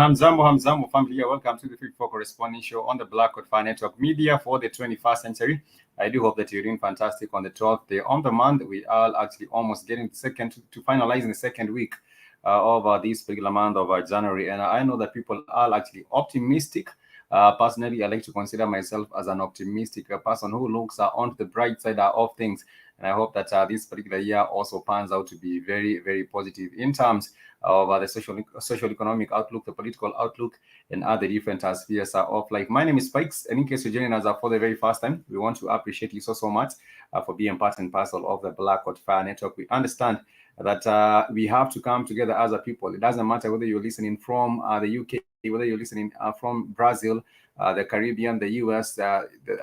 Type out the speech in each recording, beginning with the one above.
Hamzambo family here. Welcome to the Fit for Correspondence show on the Black Fire Network Media for the 21st century. I do hope that you're doing fantastic on the 12th day on the month. We are actually almost getting to finalizing the second week of this particular month of January. And I know that people are actually optimistic. Personally, I like to consider myself as an optimistic person who looks on the bright side of things. And I hope that this particular year also pans out to be very, very positive in terms of the social economic outlook, the political outlook, and other different spheres of life. My name is Spikes, and in case you're joining us for the very first time, we want to appreciate you so much for being part and parcel of the Black Fire Network. We understand that we have to come together as a people. It doesn't matter whether you're listening from the UK, whether you're listening from Brazil, the Caribbean, the US,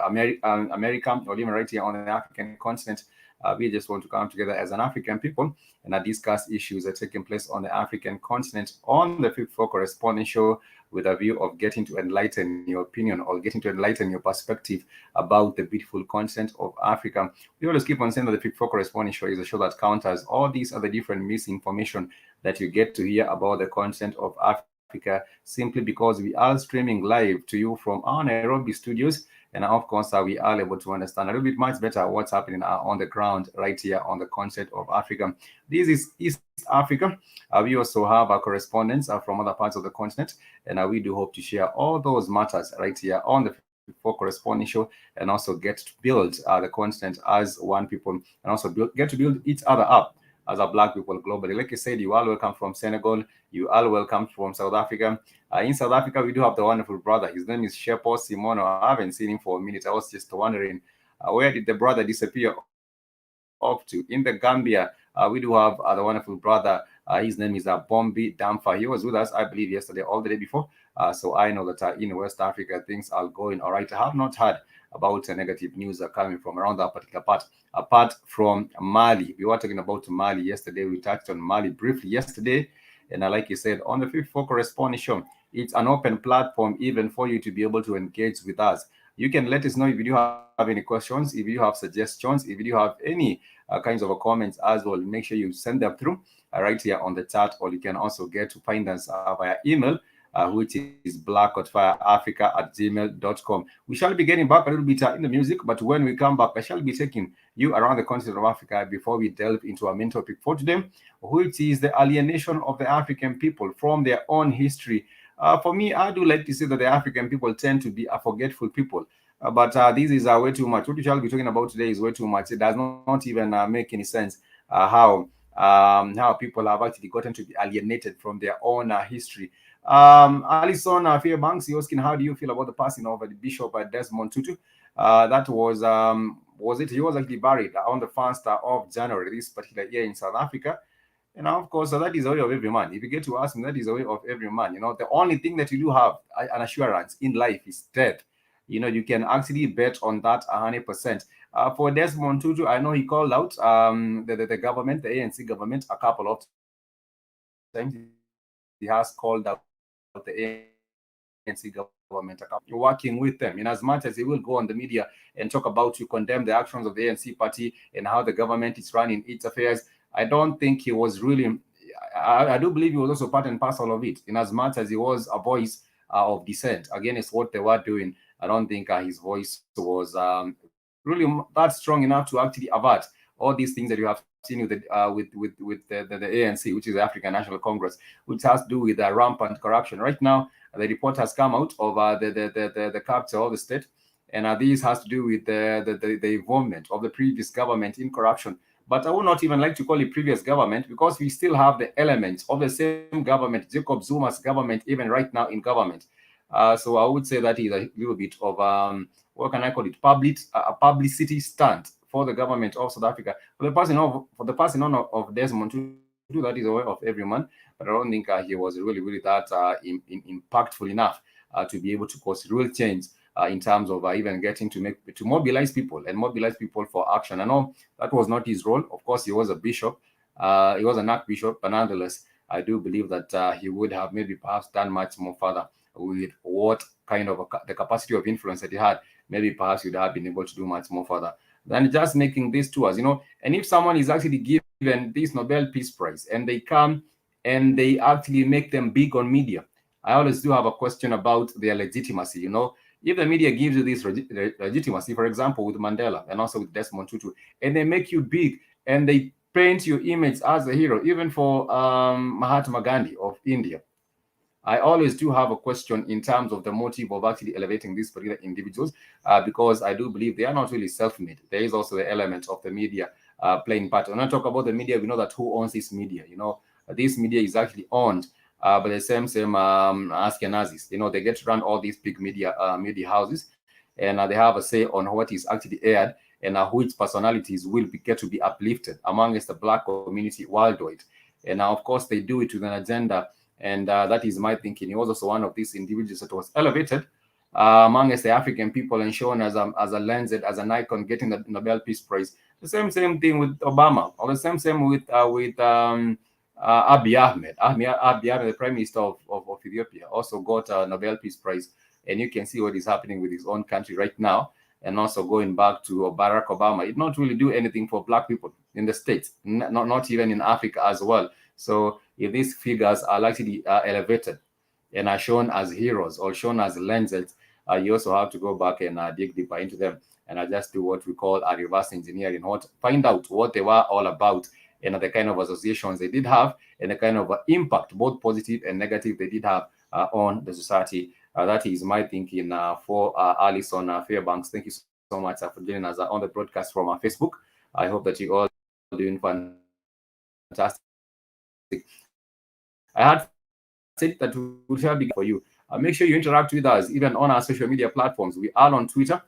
America, or even right here on the African continent. We just want to come together as an African people and discuss issues that are taking place on the African continent on the Fit for Correspondence show with a view of getting to enlighten your opinion or getting to enlighten your perspective about the beautiful continent of Africa. We always keep on saying that the Fit for Correspondence show is a show that counters all these other different misinformation that you get to hear about the continent of Africa simply because we are streaming live to you from our Nairobi studios. And of course, we are able to understand a little bit much better what's happening on the ground right here on the continent of Africa. This is East Africa. We also have our correspondents from other parts of the continent, and we do hope to share all those matters right here on the For Corresponding show, and also get to build the continent as one people, and also get to build each other up as a Black people globally. Like I said, you are welcome from Senegal. You are welcome from South Africa. In South Africa, we do have the wonderful brother. His name is Shepo Simono. I haven't seen him for a minute. I was just wondering, where did the brother disappear off to? In the Gambia, we do have the wonderful brother. His name is Bombi Damfa. He was with us, I believe, yesterday or the day before. So I know that in West Africa, things are going all right. I have not heard about negative news coming from around that particular part. Apart from Mali, we were talking about Mali yesterday. We touched on Mali briefly yesterday. And like you said, on the Fit for Correspondence show, it's an open platform even for you to be able to engage with us. You can let us know if you do have any questions, if you have suggestions, if you do have any kinds of comments as well. Make sure you send them through right here on the chat, or you can also get to find us via email, which is black.fireafrica@gmail.com. We shall be getting back a little bit in the music, but when we come back, I shall be taking you around the continent of Africa before we delve into our main topic for today, which is the alienation of the African people from their own history. For me, I do like to say that the African people tend to be a forgetful people. But this is way too much. What we shall be talking about today is way too much. It does not even make any sense how how people have actually gotten to be alienated from their own history. Alison Fairbanks, you're asking, how do you feel about the passing of the Bishop Desmond Tutu? That was it? He was actually buried on the 1st of January this particular year in South Africa. And of course, that is the way of every man. If you get to ask me, that is the way of every man. The only thing that you do have an assurance in life is death. You can actually bet on that 100%. For Desmond Tutu, I know he called out the government, the ANC government, a couple of times. He has called out the ANC government a couple of times. Working with them, in as much as he will go on the media and talk about, you condemn the actions of the ANC party and how the government is running its affairs. I don't think he was really. I do believe he was also part and parcel of it, in as much as he was a voice of dissent against what they were doing. I don't think his voice was really that strong enough to actually avert all these things that you have seen with the ANC, which is the African National Congress, which has to do with rampant corruption. Right now, the report has come out of the capture of the state, and this has to do with the involvement of the previous government in corruption. But I would not even like to call it previous government, because we still have the elements of the same government, Jacob Zuma's government, even right now in government. So I would say that is a little bit of what can I call it? A publicity stunt for the government of South Africa. For the passing on of Desmond Tutu, that is the way of every man. But I don't think he was really that impactful enough to be able to cause real change in terms of even getting to mobilize people for action. I know that was not his role. Of course, he was a bishop. He was an archbishop, but nonetheless, I do believe that he would have maybe perhaps done much more further with what kind of the capacity of influence that he had. Maybe perhaps he would have been able to do much more further than just making these tours. And if someone is actually given this Nobel Peace Prize and they come and they actually make them big on media, I always do have a question about their legitimacy. If the media gives you this legitimacy, for example, with Mandela and also with Desmond Tutu, and they make you big and they paint your image as a hero, even for Mahatma Gandhi of India, I always do have a question in terms of the motive of actually elevating these particular individuals, because I do believe they are not really self-made. There is also the element of the media playing part. When I talk about the media, we know that who owns this media. This media is actually owned by the same Ashkenazis. They get to run all these big media houses, and they have a say on what is actually aired and which personalities will get to be uplifted amongst the Black community worldwide. And of course, they do it with an agenda. And that is my thinking. He was also one of these individuals that was elevated amongst the African people and shown as a lens, as an icon, getting the Nobel Peace Prize. The same thing with Obama, or the same with Abiy Ahmed. Abiy Ahmed, the Prime Minister of Ethiopia, also got a Nobel Peace Prize. And you can see what is happening with his own country right now. And also going back to Barack Obama, it did not really do anything for Black people in the States, not even in Africa as well. So if these figures are actually elevated and are shown as heroes or shown as lenses, you also have to go back and dig deeper into them and just do what we call a reverse engineering, find out what they were all about and the kind of associations they did have and the kind of impact, both positive and negative, they did have on the society. That is my thinking for Alison Fairbanks. Thank you so much for joining us on the broadcast from Facebook. I hope that you all doing fantastic. I had said that we will share big for you. Make sure you interact with us even on our social media platforms. We are on Twitter.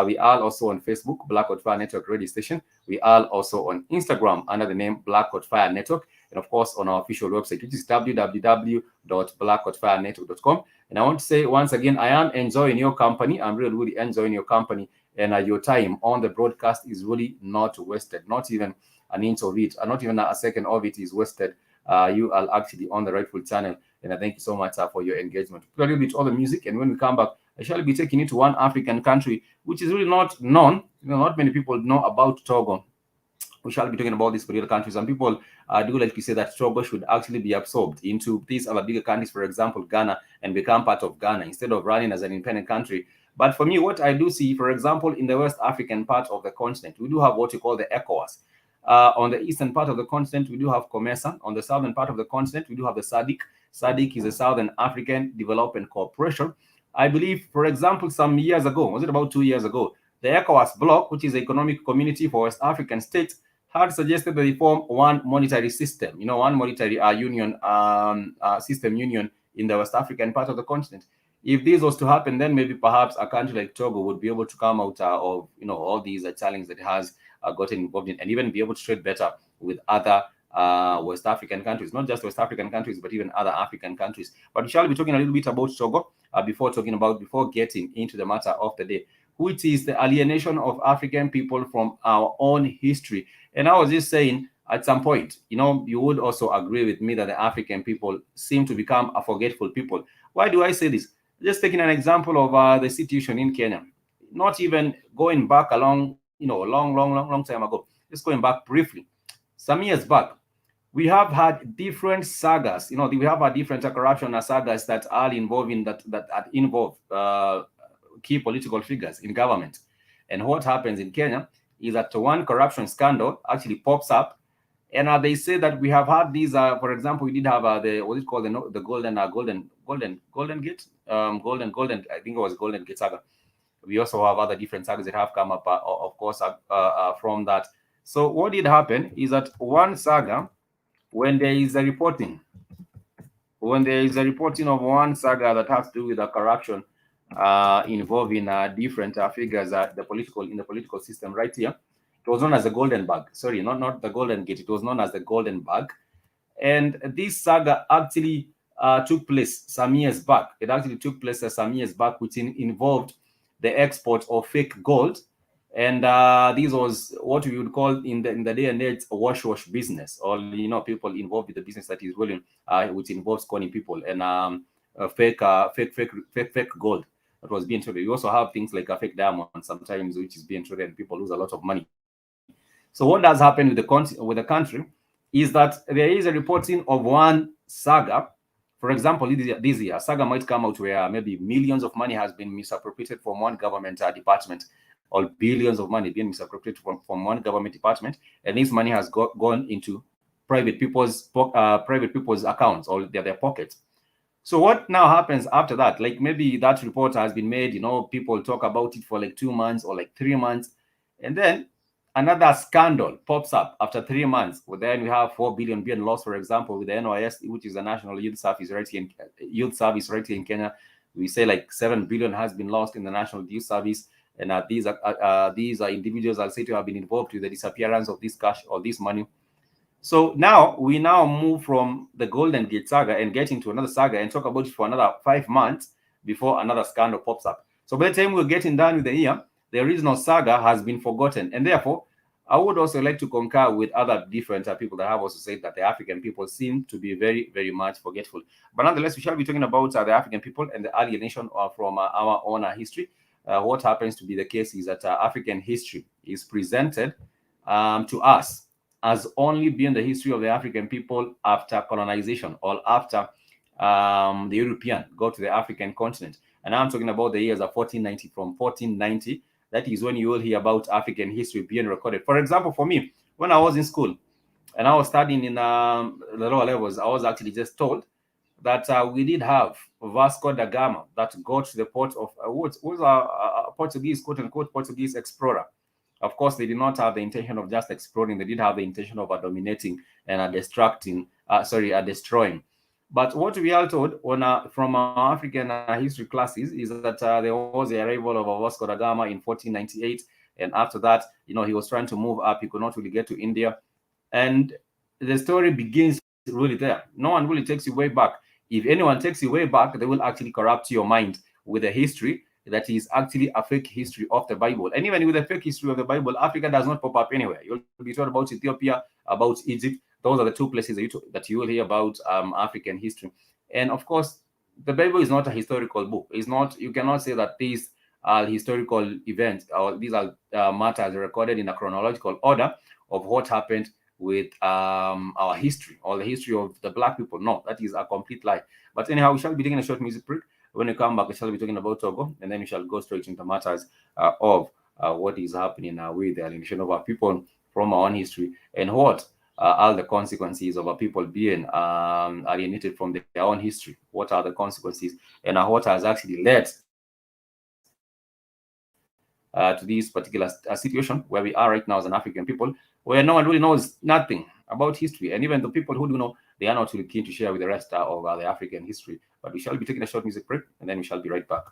We are also on Facebook, Black Fire Network Radio Station. We are also on Instagram under the name Black Fire Network. And of course, on our official website, which is www.blackfirenetwork.com. And I want to say once again, I am enjoying your company. I'm really enjoying your company. And your time on the broadcast is really not wasted. Not even an inch of it, not even a second of it is wasted. You are actually on the rightful channel. And I thank you so much for your engagement. Play a little bit of the music. And when we come back, I shall be taking you to one African country, which is really not known. Not many people know about Togo. We shall be talking about this particular country. Some people do like to say that Togo should actually be absorbed into these other bigger countries, for example, Ghana, and become part of Ghana instead of running as an independent country. But for me, what I do see, for example, in the West African part of the continent, we do have what we call the ECOWAS. On the eastern part of the continent, we do have COMESA. On the southern part of the continent, we do have the SADC. SADC is the Southern African Development Corporation. I believe, for example, some years ago, was it about 2 years ago, the ECOWAS bloc, which is the economic community for West African states, had suggested that they form one monetary system, one monetary union, system union in the West African part of the continent. If this was to happen, then maybe perhaps a country like Togo would be able to come out of all these challenges that it has gotten involved in, and even be able to trade better with other West African countries, not just West African countries, but even other African countries. But we shall be talking a little bit about Togo before getting into the matter of the day, which is the alienation of African people from our own history. And I was just saying, at some point, you would also agree with me that the African people seem to become a forgetful people. Why do I say this? Just taking an example of the situation in Kenya, not even going back a long time ago, just going back briefly. Some years back, we have had different sagas. We have had different corruption sagas that are involving that involve key political figures in government. And what happens in Kenya is that one corruption scandal actually pops up, and they say that we have had these. For example, we did have the golden gate, golden. I think it was Golden Gate saga. We also have other different sagas that have come up, of course, from that. So what did happen is that one saga, when there is a reporting of one saga that has to do with the corruption involving different figures in the political system right here, it was known as the Golden Bag. Sorry, not the Golden Gate. It was known as the Golden Bag. And this saga actually took place some years back. It actually took place some years back, which involved the export of fake gold. And this was what we would call in the day and age a wash business, or people involved with the business that is willing, which involves conning people and fake gold that was being traded. We also have things like a fake diamond sometimes, which is being traded, and people lose a lot of money. So what does happen with the country is that there is a reporting of one saga. For example, this year, a saga might come out where maybe millions of money has been misappropriated from one government department, or billions of money being misappropriated from one government department, and this money has gone into private people's accounts or their pockets. So what now happens after that? Like maybe that report has been made, people talk about it for like 2 months or like 3 months, and then another scandal pops up after 3 months. Well, then we have 4 billion being lost, for example, with the NYS, which is the National Youth Service right here in Kenya. We say like 7 billion has been lost in the National Youth Service. And these individuals are said to have been involved with the disappearance of this cash or this money. So now we move from the Golden Gate saga and get into another saga and talk about it for another 5 months before another scandal pops up. So by the time we're getting done with the year, the original saga has been forgotten. And therefore, I would also like to concur with other different people that have also said that the African people seem to be very, very much forgetful. But nonetheless, we shall be talking about the African people and the alienation from our own history. What happens to be the case is that African history is presented to us as only being the history of the African people after colonization, or after the European go to the African continent. And I'm talking about the years of 1490. From 1490, that is when you will hear about African history being recorded. For example, for me, when I was in school and I was studying in the lower levels, I was actually just told that we did have Vasco da Gama that got to the port of what was a Portuguese, quote-unquote, Portuguese explorer. Of course, they did not have the intention of just exploring. They did have the intention of dominating and destroying. But what we are told from our African history classes is that there was the arrival of Vasco da Gama in 1498. And after that, he was trying to move up. He could not really get to India. And the story begins really there. No one really takes you way back. If anyone takes you way back, they will actually corrupt your mind with a history that is actually a fake history of the Bible. And even with the fake history of the Bible, Africa does not pop up anywhere. You'll be told about Ethiopia, about Egypt. Those are the two places that you will hear about African history. And of course, the Bible is not a historical book. It's not. You cannot say that these are historical events, or these are matters recorded in a chronological order of what happened with our history, or the history of the Black people. No, that is a complete lie. But anyhow, we shall be taking a short music break. When we come back, we shall be talking about Togo, and then we shall go straight into matters of what is happening with the alienation of our people from our own history, and what are the consequences of our people being alienated from their own history. What are the consequences, and what has actually led to this particular situation where we are right now as an African people, where no one really knows nothing about history. And even the people who do know, they are not really keen to share with the rest of the African history. But we shall be taking a short music break, and then we shall be right back.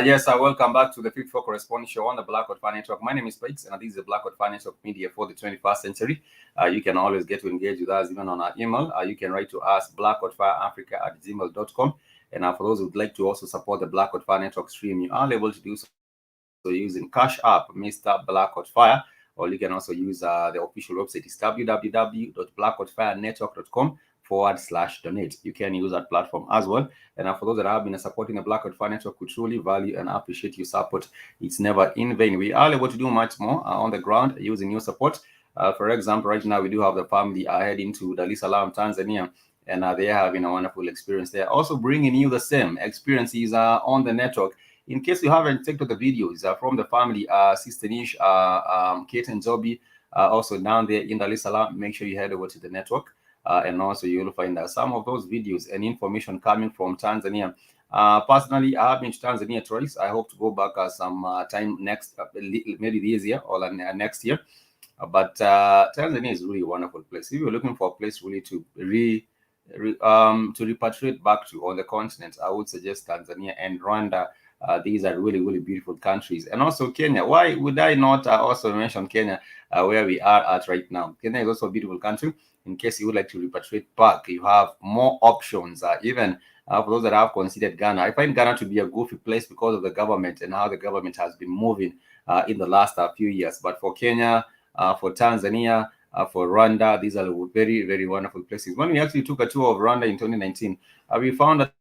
Yes, welcome back to the Fit for Correspondence show on the Blackwood Fire Network. My name is Pikes, and this is the Blackwood Fire Network Media for the 21st century. You can always get to engage with us even on our email. You can write to us, blackwoodfireafrica@gmail.com. And for those who would like to also support the Blackwood Fire Network stream, you are able to do so using Cash App, Mr. Blackwood Fire, or you can also use the official website. It's www.blackwoodfirenetwork.com/donate. You can use that platform as well. And for those that have been supporting the Blackwood Fire Network, we truly value and appreciate your support. It's never in vain. We are able to do much more on the ground using your support. For example, right now we do have the family heading to Dar es Salaam, Tanzania, and they are having a wonderful experience there. Also bringing you the same experiences on the network. In case you haven't checked out the videos from the family, Sister Nish, Kate and Zobi, also down there in Dar es Salaam, make sure you head over to the network. And also you'll find some of those videos and information coming from Tanzania. Personally, I have been to Tanzania twice. I hope to go back some time next, maybe this year or next year. But Tanzania is really a wonderful place. If you're looking for a place really to repatriate back to on the continent, I would suggest Tanzania and Rwanda. These are really, really beautiful countries. And also Kenya. Why would I not also mention Kenya, where we are at right now? Kenya is also a beautiful country. In case you would like to repatriate back, you have more options. Even for those that have considered Ghana, I find Ghana to be a goofy place because of the government and how the government has been moving in the last few years. But for Kenya, for Tanzania, for Rwanda, these are very, very wonderful places. When we actually took a tour of Rwanda in 2019, we found that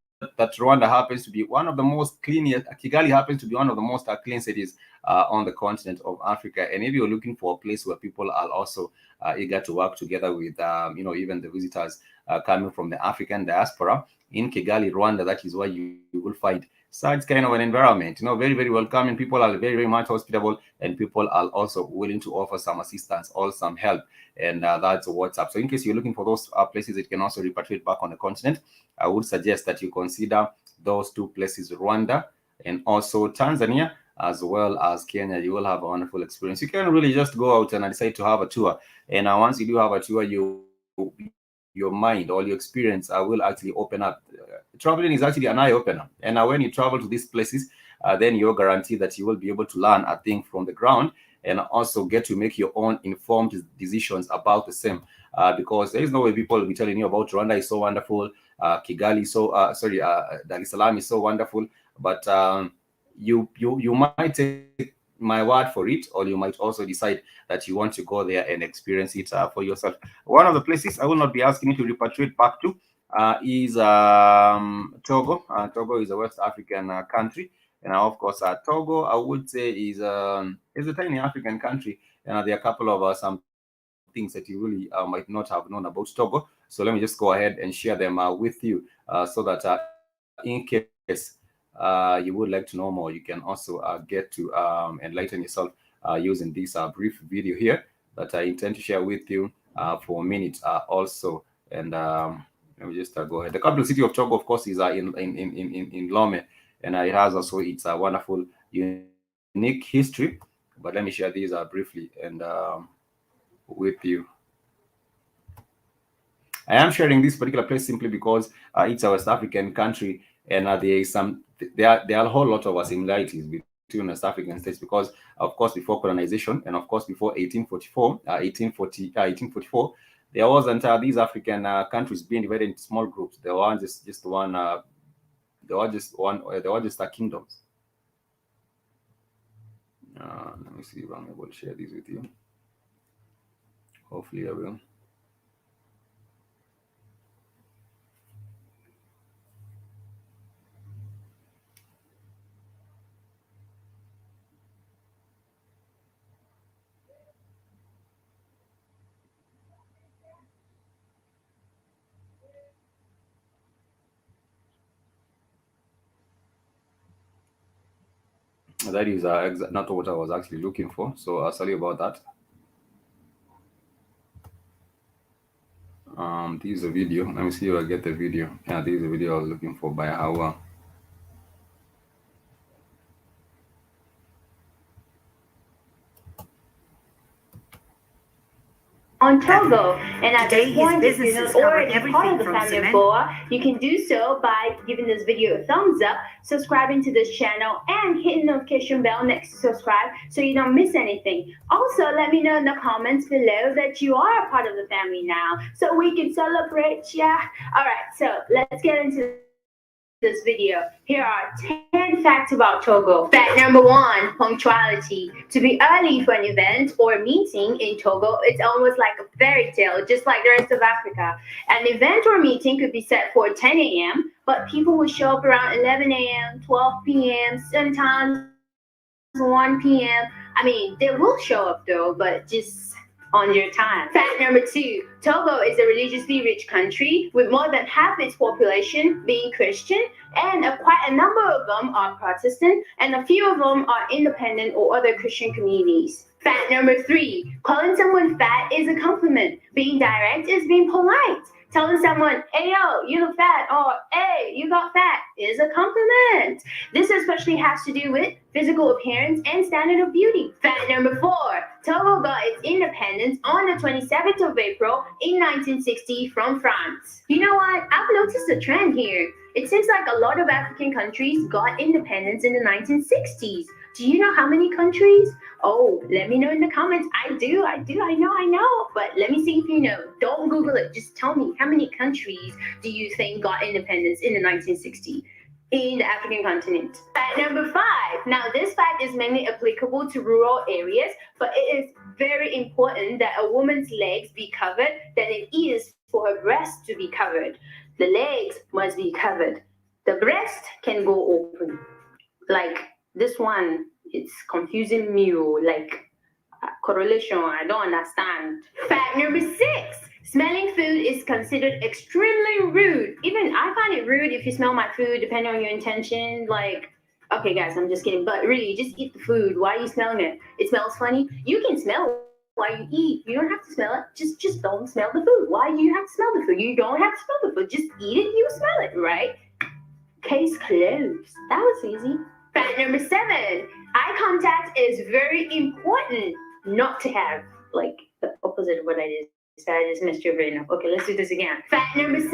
Rwanda happens to be one of the most cleanest. Kigali happens to be one of the most clean cities on the continent of Africa. And if you're looking for a place where people are also eager to work together with, even the visitors coming from the African diaspora in Kigali, Rwanda, that is where you will find such kind of an environment. Very, very welcoming. People are very, very much hospitable, and people are also willing to offer some assistance or some help. And that's what's up. So in case you're looking for those places that can also repatriate back on the continent, I would suggest that you consider those two places, Rwanda and also Tanzania, as well as Kenya. You will have a wonderful experience. You can really just go out and decide to have a tour. And once you do have a tour, your mind or your experience will actually open up. Traveling is actually an eye-opener. And when you travel to these places, then you're guaranteed that you will be able to learn a thing from the ground and also get to make your own informed decisions about the same. Because there is no way people will be telling you about Rwanda is so wonderful, Kigali Dar es Salaam is so wonderful, but you might take my word for it, or you might also decide that you want to go there and experience it for yourself. One of the places I will not be asking you to repatriate back to is Togo. Togo is a West African country, and of course Togo, I would say, is a tiny African country, and there are a couple of some things that you really might not have known about Togo. So let me just go ahead and share them with you so that in case you would like to know more, you can also get to enlighten yourself using this brief video here that I intend to share with you for a minute also. And let me just go ahead. The capital city of Togo, of course, is in Lome, and it has also its wonderful, unique history. But let me share these briefly and with you. I am sharing this particular place simply because it's a West African country, and there are a whole lot of similarities between West African states because, of course, before colonization and of course before 1844, there wasn't these African countries being divided into small groups. There were just one. They were just kingdoms. Let me see if I'm able to share this with you. Hopefully I will. That is not what I was actually looking for, so sorry about that. This is a video. Let me see if I get the video. Yeah, this is the video I was looking for by Hawa. On Togo, and at this point, if you're not already part of the family of Boa, you can do so by giving this video a thumbs up, subscribing to this channel, and hitting the notification bell next to subscribe so you don't miss anything. Also, let me know in the comments below that you are a part of the family now, so we can celebrate, yeah? Alright, so let's get into this video. Here are 10 facts about Togo. Fact number 1, punctuality. To be early for an event or a meeting in Togo, it's almost like a fairy tale, just like the rest of Africa. An event or meeting could be set for 10 a.m., but people will show up around 11 a.m., 12 p.m., sometimes 1 p.m. I mean, they will show up though, but just on your time. Fact number 2, Togo is a religiously rich country with more than half its population being Christian, and quite a number of them are Protestant, and a few of them are independent or other Christian communities. Fact number 3, calling someone fat is a compliment. Being direct is being polite. Telling someone, hey yo, you look fat, or hey, you got fat, is a compliment. This especially has to do with physical appearance and standard of beauty. Fact number 4, Togo got its independence on the 27th of April in 1960 from France. You know what? I've noticed a trend here. It seems like a lot of African countries got independence in the 1960s. Do you know how many countries? Oh, let me know in the comments. I do, I know. But let me see if you know. Don't Google it. Just tell me, how many countries do you think got independence in the 1960s in the African continent? Fact number 5. Now, this fact is mainly applicable to rural areas, but it is very important that a woman's legs be covered than it is for her breast to be covered. The legs must be covered. The breast can go open. Like this one, it's confusing me, like correlation, I don't understand. Fact number 6, smelling food is considered extremely rude. Even I find it rude if you smell my food, depending on your intention. Like, okay guys, I'm just kidding, but really, just eat the food. Why are you smelling it? It smells funny. You can smell it while you eat. You don't have to smell it. Just don't smell the food. Why do you have to smell the food? You don't have to smell the food. Just eat it, you smell it, right? Case closed. That was easy. Fact number 7, eye contact is very important not to have. Like the opposite of what I did. So I just messed your brain up. Okay, let's do this again. Fact number 7,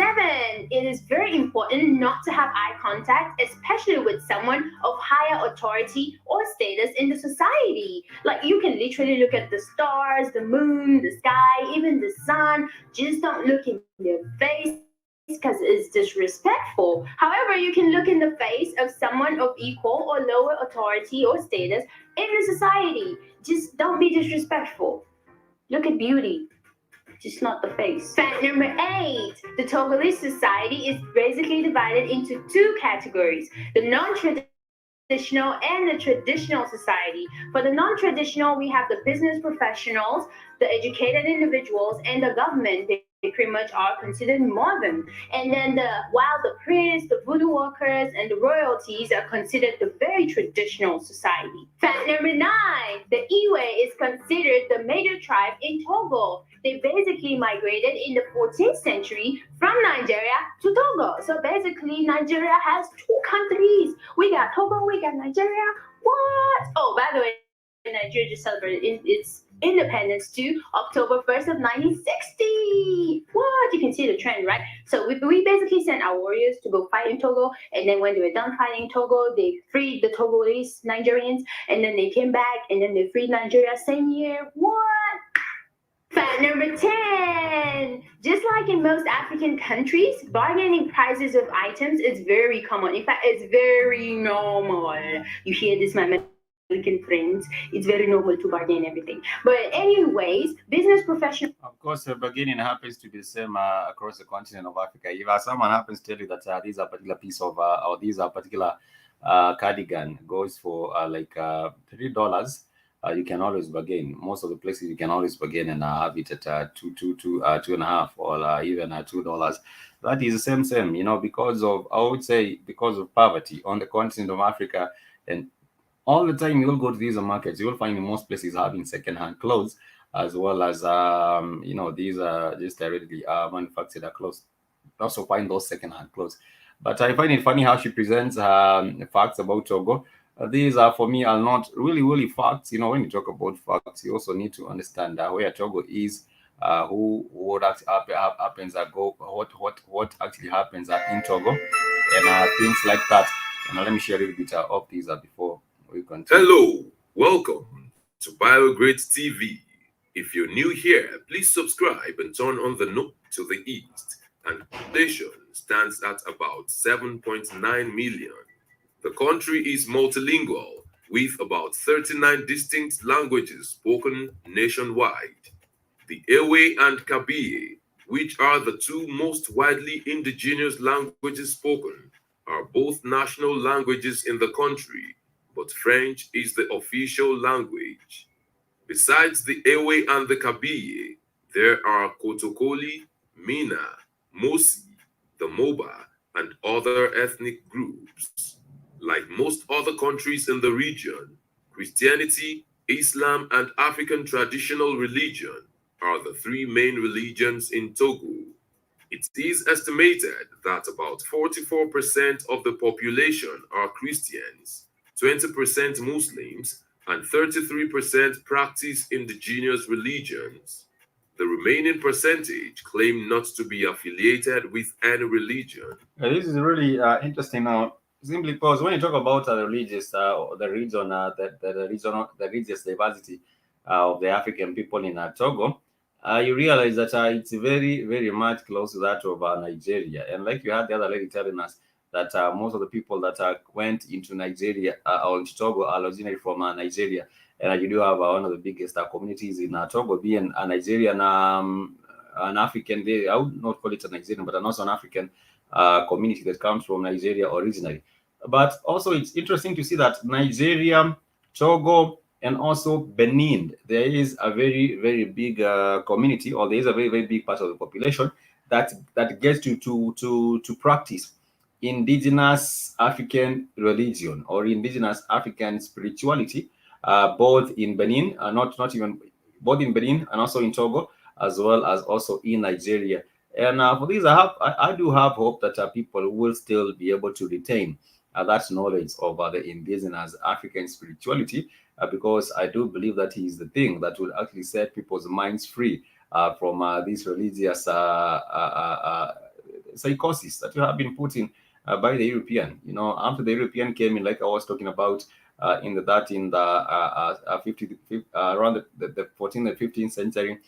it is very important not to have eye contact, especially with someone of higher authority or status in the society. Like you can literally look at the stars, the moon, the sky, even the sun. Just don't look in their face, because it's disrespectful. However, you can look in the face of someone of equal or lower authority or status in the society. Just don't be disrespectful. Look at beauty, just not the face. Fact number 8, the Togolese society is basically divided into 2 categories: the non-traditional and the traditional society. For the non-traditional, we have the business professionals, the educated individuals, and the government. pretty much are considered modern. And then while the priests, the voodoo workers, and the royalties are considered the very traditional society. Fact number 9, the Iwe is considered the major tribe in Togo. They basically migrated in the 14th century from Nigeria to Togo. So basically, Nigeria has 2 countries. We got Togo, we got Nigeria. What? Oh, by the way, Nigeria just celebrated its independence too, October 1st of 1960. What? You can see the trend, right? So we basically sent our warriors to go fight in Togo, and then when they were done fighting in Togo, they freed the Togolese Nigerians, and then they came back, and then they freed Nigeria same year. What? Fact number 10. Just like in most African countries, bargaining prices of items is very common. In fact, it's very normal. You hear this, my American friends. It's very normal to bargain everything. But anyways, business professionals. Of course, bargaining happens to be the same across the continent of Africa. If someone happens to tell you that these are particular piece of or these are particular cardigan goes for like $3, you can always bargain. Most of the places you can always bargain and have it at two and a half, or even $2. That is the same, you know, because of, I would say, because of poverty on the continent of Africa. And all the time you'll go to these markets, you'll find in most places having second-hand clothes, as well as you know, these are just directly manufactured clothes. Also find those second-hand clothes. But I find it funny how she presents facts about Togo. These are, for me, are not really facts. You know, when you talk about facts, you also need to understand where Togo is, what actually happens, what actually happens in Togo, and things like that. And let me share a little bit of these before we continue. Hello, welcome to BioGrade TV. If you're new here, please subscribe and turn on the note to the east. And population stands at about 7.9 million. The country is multilingual, with about 39 distinct languages spoken nationwide. The Aoe and Kabylie, which are the 2 most widely indigenous languages spoken, are both national languages in the country, but French is the official language. Besides the Aoe and the Kabylie, there are Kotokoli, Mina, Mosi, the Moba, and other ethnic groups. Like most other countries in the region, Christianity, Islam, and African traditional religion are the 3 main religions in Togo. It is estimated that about 44% of the population are Christians, 20% Muslims, and 33% practice indigenous religions. The remaining percentage claim not to be affiliated with any religion. This is really interesting now. Simply because when you talk about the religious, the region, the religious diversity of the African people in Togo, you realize that it's very much close to that of Nigeria. And like you had the other lady telling us that most of the people that went into Nigeria or into Togo are originally from Nigeria. And you do have one of the biggest communities in Togo, being a Nigerian, an African. I would not call it a Nigerian, but also an African community that comes from Nigeria originally. But also it's interesting to see that Nigeria, Togo, and also Benin, there is a very big community, or there is a very big part of the population that gets to practice indigenous African religion or indigenous African spirituality, both in Benin, not even both in Benin and also in Togo, as well as also in Nigeria. And for this, I do have hope that people will still be able to retain that knowledge of the indigenous African spirituality, because I do believe that is the thing that will actually set people's minds free from this religious psychosis that you have been put in by the European. You know, after the European came in, like I was talking about around the 14th and 15th century,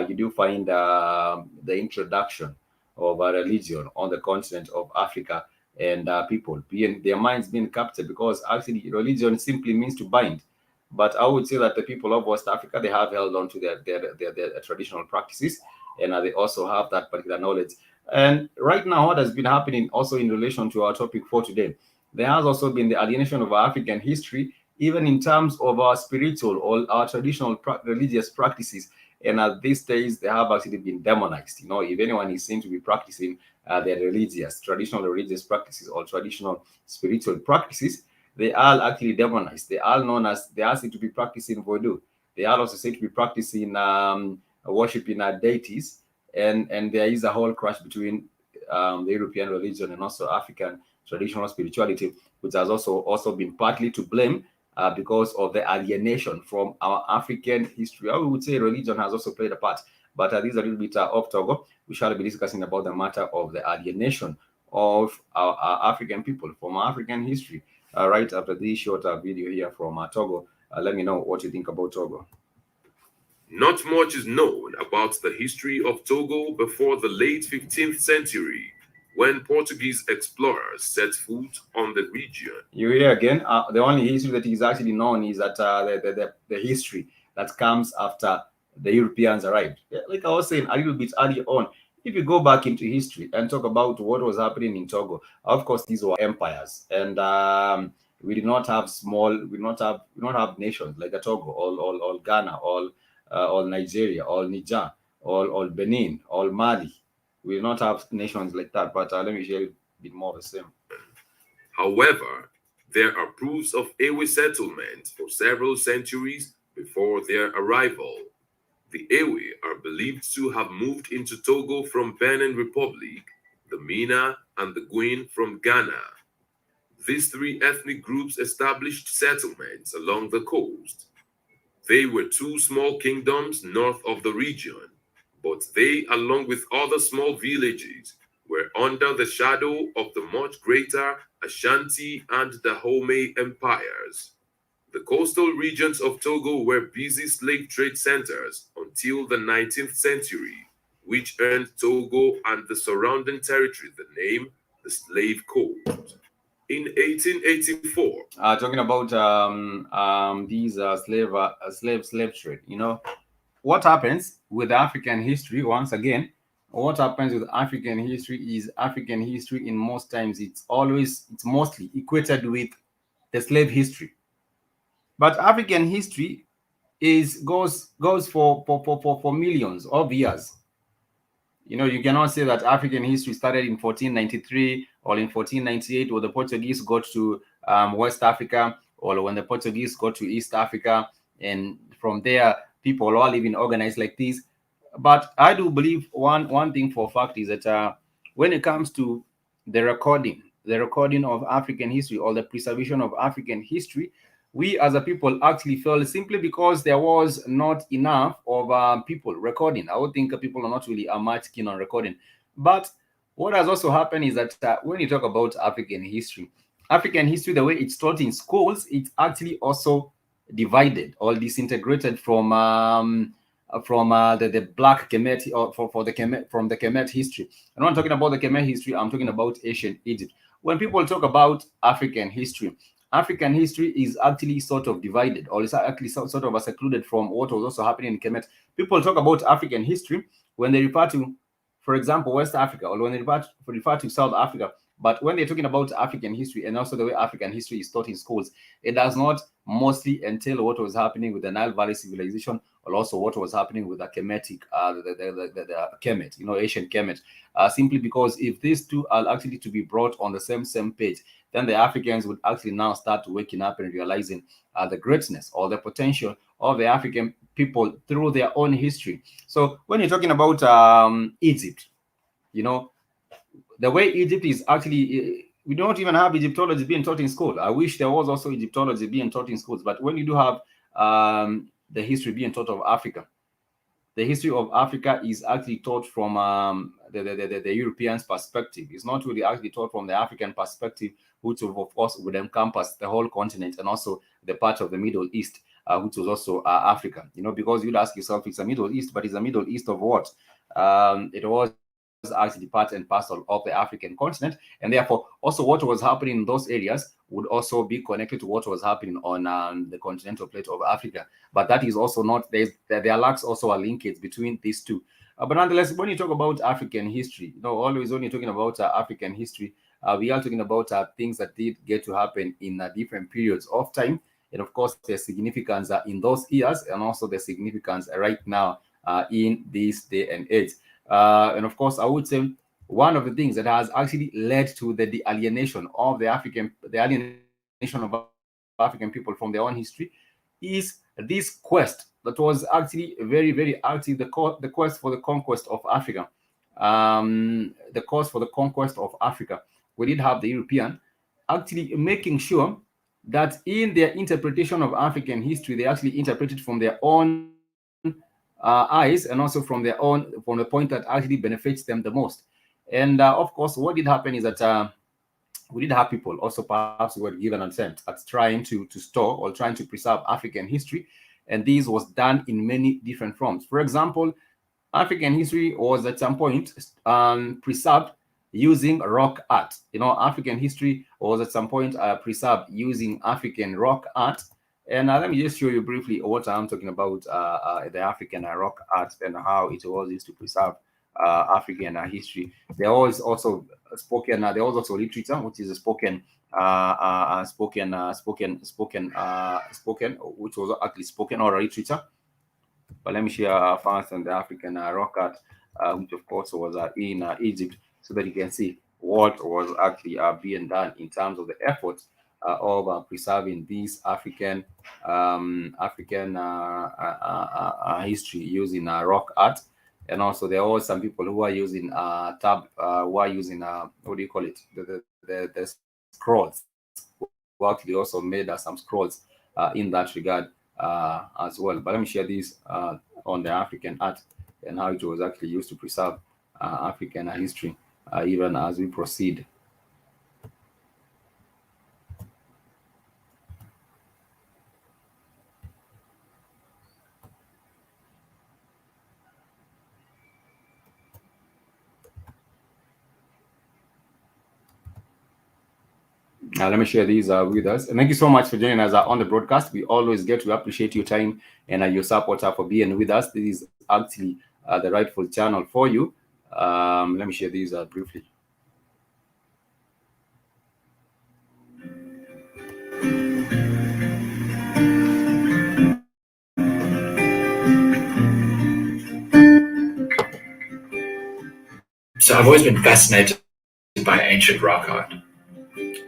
you do find the introduction of a religion on the continent of Africa, and people being their minds being captured, because actually religion simply means to bind. But I would say that the people of West Africa, they have held on to their traditional practices, and they also have that particular knowledge. And right now, what has been happening also in relation to our topic for today, there has also been the alienation of our African history, even in terms of our spiritual or our traditional religious practices. And at this stage, they have actually been demonized. If anyone is seen to be practicing their traditional religious practices or traditional spiritual practices, they are actually demonized. They are known as, they are said to be practicing voodoo. They are also said to be practicing worshiping deities. And there is a whole clash between the European religion and also African traditional spirituality, which has also been partly to blame because of the alienation from our African history. I would say religion has also played a part, but this is a little bit off topic. We shall be discussing about the matter of the alienation of our African people from our African history right after this short video here from Togo. Let me know what you think about Togo. Not much is known about the history of Togo before the late 15th century, when Portuguese explorers set foot on the region. You hear again, the only history that is actually known is that the history that comes after the Europeans arrived. Yeah, like I was saying a little bit earlier on, if you go back into history and talk about what was happening in Togo, of course, these were empires. And we did not have nations like a Togo, all Ghana, all Nigeria, all Niger, all Benin, all Mali. We do not have nations like that, but let me share a bit more of the same. However, there are proofs of Aoe settlement for several centuries before their arrival. The Aoe are believed to have moved into Togo from Benin Republic, the Mina, and the Guin from Ghana. These three ethnic groups established settlements along the coast. They were two small kingdoms north of the region, but they, along with other small villages, were under the shadow of the much greater Ashanti and Dahomey empires. The coastal regions of Togo were busy slave trade centers until the 19th century, which earned Togo and the surrounding territory the name the Slave Coast. In 1884, talking about these slave trade, what happens with African history? Once again, what happens with African history is African history in most times it's mostly equated with the slave history. But African history goes for millions of years. You cannot say that African history started in 1493 or in 1498 when the Portuguese got to West Africa, or when the Portuguese got to East Africa, and from there people are living organized like this. But I do believe one thing for a fact is that when it comes to the recording of African history or the preservation of African history, we as a people actually fell simply because there was not enough of people recording. I would think people are not really much keen on recording. But what has also happened is that when you talk about African history, the way it's taught in schools, it's actually also divided or disintegrated from the Black Kemet, or from the Kemet history. And when I'm talking about the Kemet history, I'm talking about ancient Egypt. When people talk about African history is actually sort of divided, or it's actually sort of secluded from what was also happening in Kemet. People talk about African history when they refer to, for example, West Africa, or when they refer to South Africa. But when they're talking about African history and also the way African history is taught in schools, it does not mostly entail what was happening with the Nile Valley civilization, or also what was happening with the Kemetic, the Kemet, ancient Kemet. Simply because if these two are actually to be brought on the same page, then the Africans would actually now start waking up and realizing the greatness or the potential of the African people through their own history. So when you're talking about Egypt, the way Egypt is actually, we don't even have Egyptology being taught in school. I wish there was also Egyptology being taught in schools. But when you do have the history being taught of Africa, the history of Africa is actually taught from the Europeans' perspective. It's not really actually taught from the African perspective, which of course would encompass the whole continent and also the part of the Middle East, which was also Africa. Because you'd ask yourself, it's a Middle East, but it's a Middle East of what? It was actually part and parcel of the African continent, and therefore also what was happening in those areas would also be connected to what was happening on the continental plate of Africa. But that is also not, there lacks also a linkage between these two. But nonetheless, when you talk about African history, always when you're talking about African history, we are talking about things that did get to happen in different periods of time. And of course, there's significance in those years, and also the significance right now in this day and age. And of course, I would say one of the things that has actually led to the alienation of the alienation of African people from their own history is this quest that was actually very, very active, the quest for the conquest of Africa. The quest for the conquest of Africa. We did have the European actually making sure that in their interpretation of African history, they actually interpreted from their own eyes, and also from the point that actually benefits them the most. And of course, what did happen is that we did have people also perhaps who were given consent at trying to store or trying to preserve African history, and this was done in many different forms. For example, African history was at some point preserved using rock art. African history was at some point preserved using African rock art. And let me just show you briefly what I'm talking about, the African rock art and how it was used to preserve African history. There was also spoken. There was also literature, which is spoken, which was actually spoken or literature. But let me share first on the African rock art, which of course was in Egypt, so that you can see what was actually being done in terms of the efforts of preserving this African history using rock art. And also there were some people who are using what do you call it, the scrolls, who actually also made some scrolls in that regard as well. But let me share this on the African art and how it was actually used to preserve African history even as we proceed. Let me share these with us. And thank you so much for joining us on the broadcast. We always get to appreciate your time and your support for being with us. This is actually the rightful channel for you. Let me share these briefly. So I've always been fascinated by ancient rock art.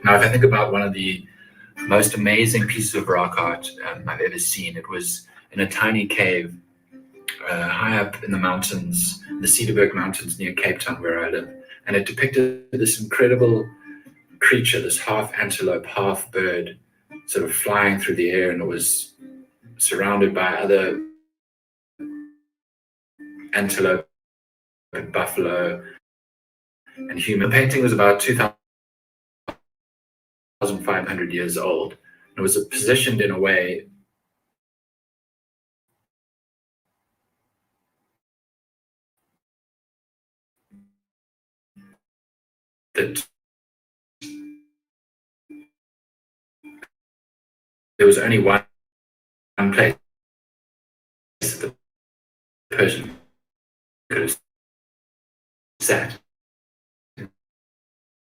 Now, if I think about one of the most amazing pieces of rock art I've ever seen, it was in a tiny cave high up in the mountains, the Cederberg Mountains near Cape Town, where I live. And it depicted this incredible creature, this half antelope, half bird, sort of flying through the air, and it was surrounded by other antelope and buffalo and human. The painting was about 2,500 years old. It was positioned in a way that there was only one place that the person could have sat and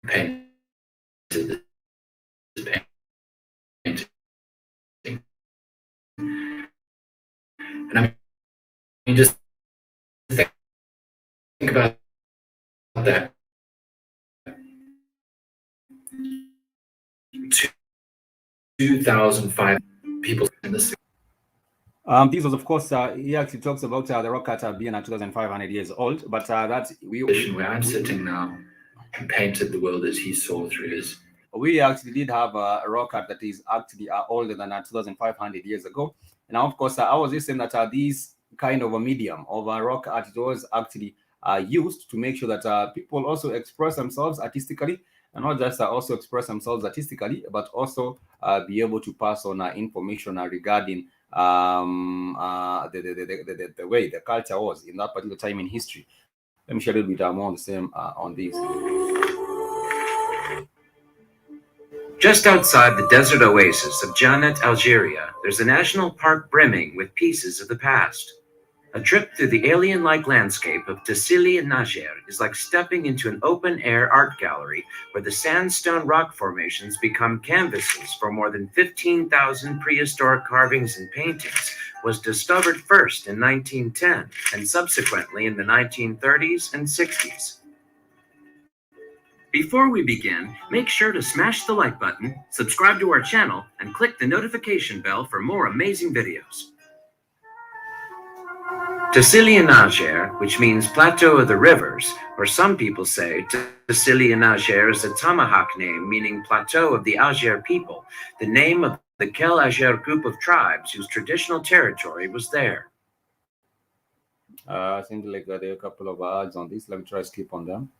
painted this painting. And I mean, just think about that. 2,005 people in this. This was, of course, he actually talks about the rock art being 2,500 years old, but that's where I'm sitting now and painted the world as he saw through his. We actually did have a rock art that is actually older than 2,500 years ago. And of course, I was just saying that this kind of a medium of rock art, it was actually used to make sure that people also express themselves artistically, and not just also express themselves artistically, but also be able to pass on information regarding the way the culture was in that particular time in history. Let me share a little bit more on the same on this. Just outside the desert oasis of Janet, Algeria, there's a national park brimming with pieces of the past. A trip through the alien-like landscape of Tassili and Niger is like stepping into an open-air art gallery where the sandstone rock formations become canvases for more than 15,000 prehistoric carvings and paintings was discovered first in 1910 and subsequently in the 1930s and 60s. Before we begin, make sure to smash the like button, subscribe to our channel, and click the notification bell for more amazing videos. Tassili-Niger, which means Plateau of the Rivers, or some people say Tassili-Niger is a Tomahawk name meaning Plateau of the Ager people, the name of the Kel Ager group of tribes whose traditional territory was there. I think like there are a couple of ads on this. Let me try to skip on them.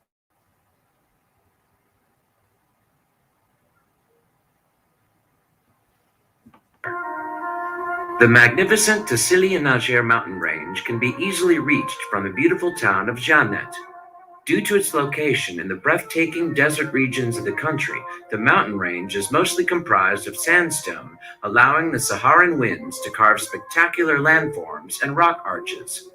The magnificent Tassili-Niger mountain range can be easily reached from the beautiful town of Janet. Due to its location in the breathtaking desert regions of the country, the mountain range is mostly comprised of sandstone, allowing the Saharan winds to carve spectacular landforms and rock arches.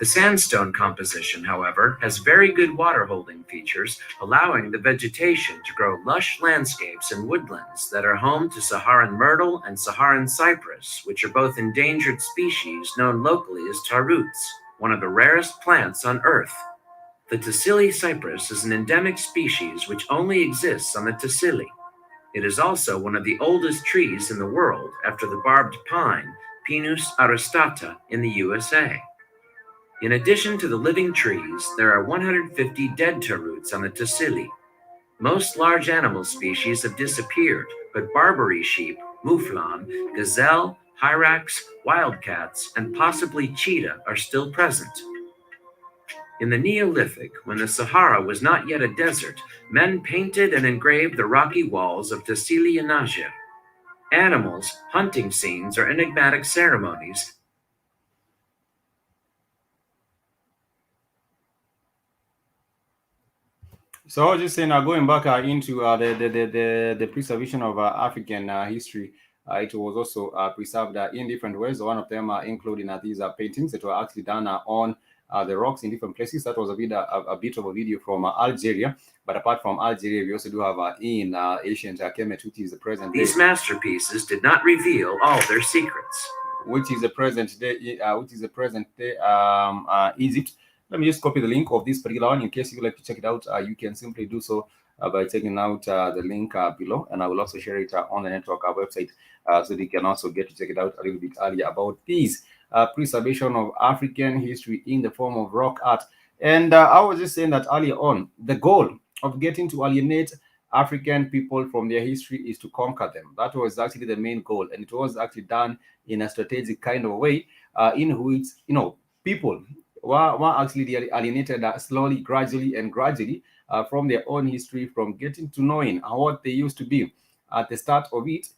The sandstone composition, however, has very good water-holding features, allowing the vegetation to grow lush landscapes and woodlands that are home to Saharan myrtle and Saharan cypress, which are both endangered species known locally as taruts, one of the rarest plants on Earth. The Tassili cypress is an endemic species which only exists on the Tassili. It is also one of the oldest trees in the world after the barbed pine, Pinus aristata, in the USA. In addition to the living trees, there are 150 dead taruts on the Tassili. Most large animal species have disappeared, but Barbary sheep, mouflon, gazelle, hyrax, wildcats, and possibly cheetah are still present. In the Neolithic, when the Sahara was not yet a desert, men painted and engraved the rocky walls of Tassili-Niger. Animals, hunting scenes, or enigmatic ceremonies So I was just saying, going back into the preservation of African history, it was also preserved in different ways. One of them including these paintings that were actually done on the rocks in different places. That was a bit of a video from Algeria. But apart from Algeria, we also do have in ancient Kemet, which is the present day. These masterpieces did not reveal all their secrets. Which is the present day, Egypt. Let me just copy the link of this particular one in case you'd like to check it out. You can simply do so by checking out the link below, and I will also share it on the network website so that you can also get to check it out a little bit earlier about these preservation of African history in the form of rock art. And I was just saying that earlier on, the goal of getting to alienate African people from their history is to conquer them. That was actually the main goal, and it was actually done in a strategic kind of way in which, people were actually alienated slowly, gradually from their own history, from getting to knowing what they used to be at the start of it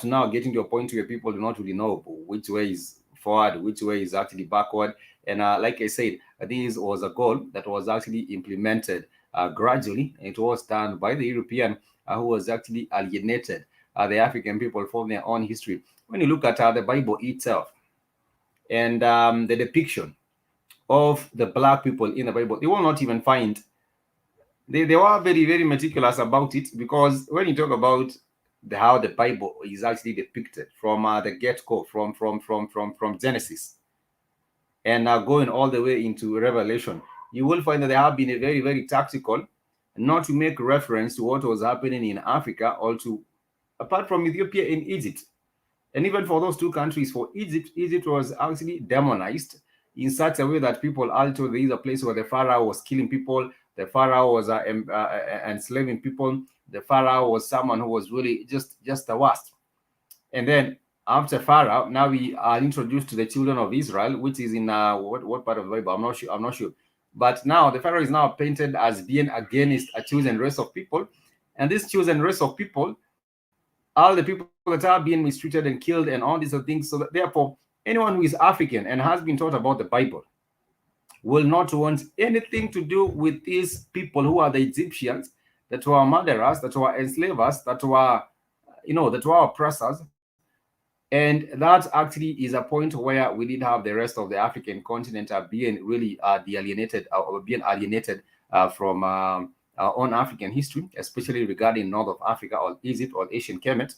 to now getting to a point where people do not really know which way is forward, which way is actually backward. And like I said, this was a goal that was actually implemented gradually. It was done by the European who was actually alienated the African people from their own history. When you look at the Bible itself and the depiction of the black people in the Bible, they will not even find. They were very, very meticulous about it, because when you talk about how the Bible is actually depicted from the get-go, from Genesis, and going all the way into Revelation, you will find that they have been very, very tactical, not to make reference to what was happening in Africa or to, apart from Ethiopia, in Egypt. And even for those two countries, for Egypt was actually demonized in such a way that people also, there is a place where the Pharaoh was killing people, the Pharaoh was enslaving people, the Pharaoh was someone who was really just the worst. And then after Pharaoh, now we are introduced to the children of Israel, which is in what part of the Bible? I'm not sure. But now the Pharaoh is now painted as being against a chosen race of people, and this chosen race of people, all the people that are being mistreated and killed and all these things. So that therefore, anyone who is African and has been taught about the Bible will not want anything to do with these people who are the Egyptians, that were murderers, that were enslavers, that were, that were oppressors. And that actually is a point where we did have the rest of the African continent being really alienated or being alienated from our own African history, especially regarding North of Africa or Egypt or Asian Kemet,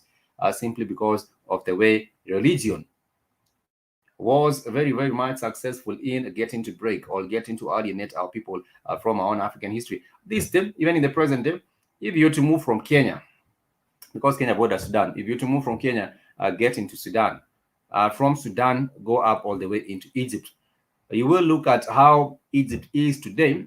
simply because of the way religion was very, very much successful in getting to break or getting to alienate our people from our own African history. This day, even in the present day, if you were to move from Kenya, because Kenya borders Sudan, if you were to move from Kenya, get into Sudan, from Sudan, go up all the way into Egypt, you will look at how Egypt is today.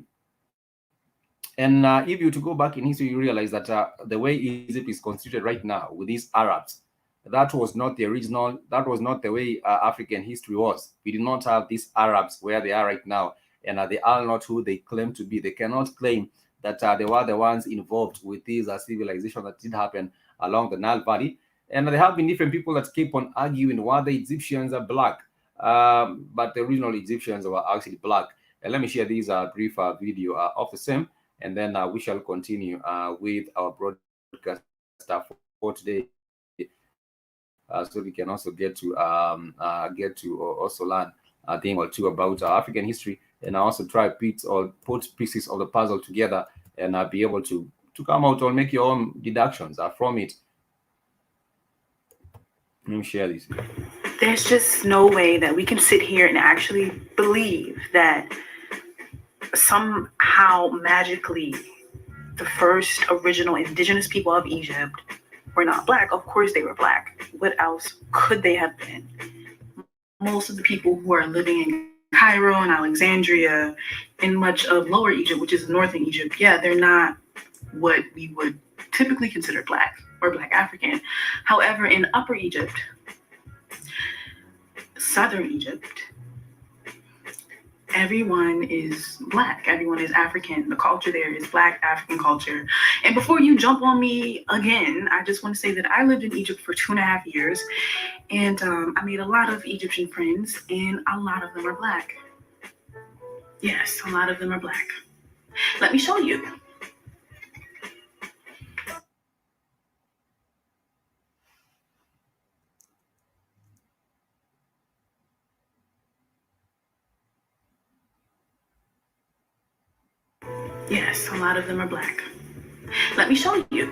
And if you were to go back in history, you realize that the way Egypt is constituted right now with these Arabs, that was not the original, that was not the way African history was. We did not have these Arabs where they are right now, and they are not who they claim to be. They cannot claim that they were the ones involved with these civilization that did happen along the Nile Valley. And there have been different people that keep on arguing why the Egyptians are black, but the original Egyptians were actually black. And let me share these brief video of the same, and then we shall continue with our broadcast for today, so we can also get to also learn a thing or two about African history, and also try put pieces of the puzzle together and be able to come out or make your own deductions from it. Let me share this. There's just no way that we can sit here and actually believe that somehow magically the first original indigenous people of Egypt were not black. Of course they were black. What else could they have been? Most of the people who are living in Cairo and Alexandria and much of Lower Egypt, which is northern Egypt, yeah, they're not what we would typically consider black or black African. However, in Upper Egypt, Southern Egypt, everyone is black. Everyone is African. The culture there is black African culture. And before you jump on me again, I just want to say that I lived in Egypt for 2.5 years, and I made a lot of Egyptian friends, and a lot of them are black. Yes, a lot of them are black. Let me show you. Yes, a lot of them are black. Let me show you.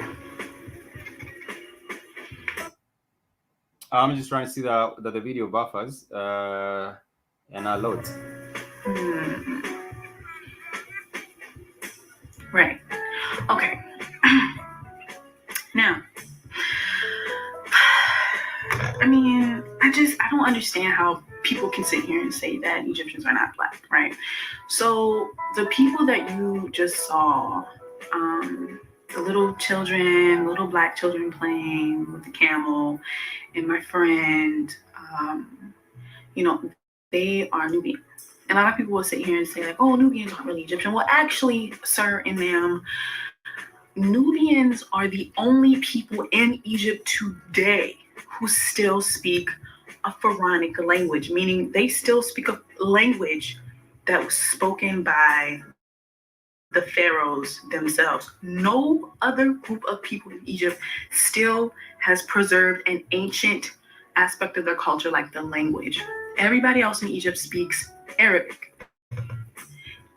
I'm just trying to see that the video buffers and loads. Right. Okay. Now, I mean, I don't understand how people can sit here and say that Egyptians are not black, right? So the people that you just saw, the little black children playing with the camel, and my friend, they are Nubian. And a lot of people will sit here and say like, oh, Nubians aren't really Egyptian. Well, actually, sir and ma'am, Nubians are the only people in Egypt today who still speak a pharaonic language, meaning they still speak a language that was spoken by the pharaohs themselves. No other group of people in Egypt still has preserved an ancient aspect of their culture like the language. Everybody else in Egypt speaks Arabic.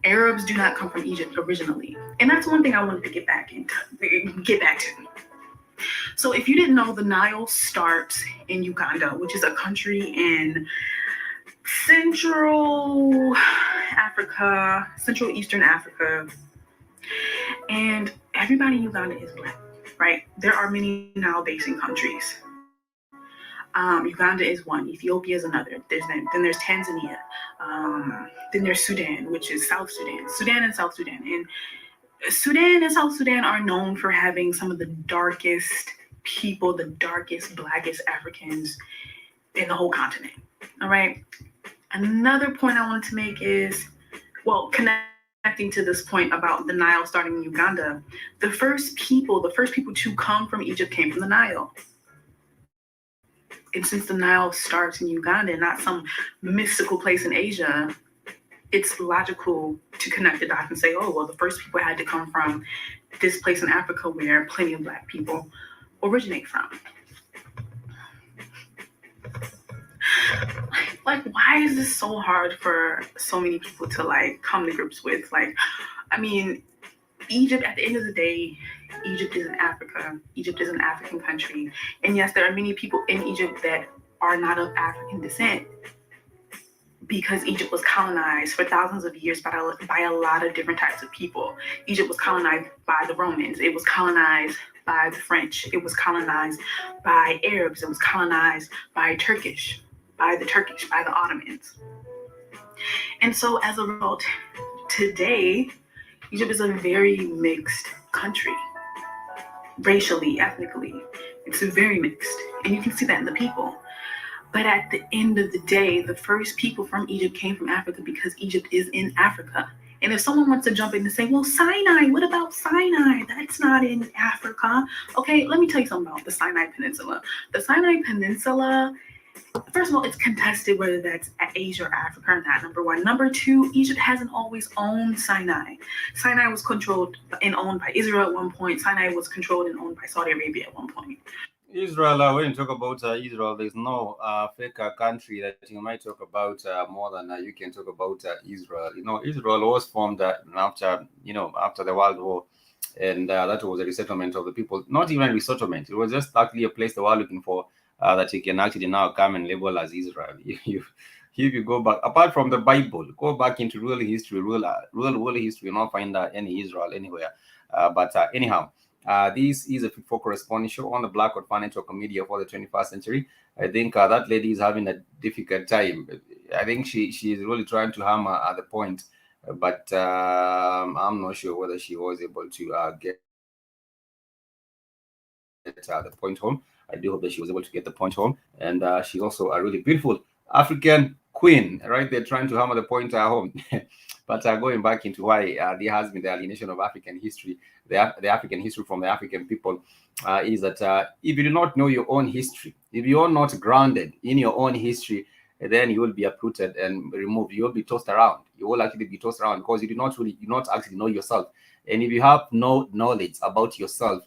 Arabs do not come from Egypt originally. And that's one thing I wanted to get back to. So if you didn't know, the Nile starts in Uganda, which is a country in Central Eastern Africa. And everybody in Uganda is black, right? There are many Nile basin countries. Uganda is one, Ethiopia is another. Then there's Tanzania. Then there's Sudan, which is South Sudan. Sudan and South Sudan. And Sudan and South Sudan are known for having some of the darkest people, the darkest, blackest Africans in the whole continent. All right. Another point I wanted to make is, well, connecting to this point about the Nile starting in Uganda, the first people to come from Egypt came from the Nile. And since the Nile starts in Uganda, not some mystical place in Asia, it's logical to connect the dots and say, oh, well, the first people had to come from this place in Africa where plenty of black people originate from. Like, why is this so hard for so many people to like come to grips with? Like, I mean, Egypt, at the end of the day, Egypt is in Africa. Egypt is an African country. And yes, there are many people in Egypt that are not of African descent. because Egypt was colonized for thousands of years by a lot of different types of people. Egypt was colonized by the Romans. It was colonized by the French. It was colonized by Arabs. It was colonized by the Turkish, by the Ottomans. And so as a result, today, Egypt is a very mixed country, racially, ethnically. It's very mixed. And you can see that in the people. But at the end of the day, the first people from Egypt came from Africa because Egypt is in Africa. And if someone wants to jump in and say, well, Sinai, what about Sinai? That's not in Africa. Okay, let me tell you something about the Sinai Peninsula. The Sinai Peninsula, first of all, it's contested whether that's Asia or Africa or not, number one. Number two, Egypt hasn't always owned Sinai. Sinai was controlled and owned by Israel at one point. Sinai was controlled and owned by Saudi Arabia at one point. Israel, when you talk about Israel, there's no fake country that you might talk about more than you can talk about Israel. Israel was formed after the World War, and that was a resettlement of the people. Not even resettlement; it was just actually a place they were looking for that you can actually now come and label as Israel. If you go back, apart from the Bible, go back into real history, real history, you'll not find any Israel anywhere. But anyhow. This is a Fit for Correspondence show on the Black Fan Network Media for the 21st century. I think that lady is having a difficult time. I think she is really trying to hammer at the point, but I'm not sure whether she was able to get the point home. I do hope that she was able to get the point home. And she's also a really beautiful African queen, right? They're trying to hammer the point home. But going back into why there has been the alienation of African history, the African history from the African people, is that if you do not know your own history, if you are not grounded in your own history, then you will be uprooted and removed. You will be tossed around. You will actually be tossed around because you do not actually know yourself. And if you have no knowledge about yourself,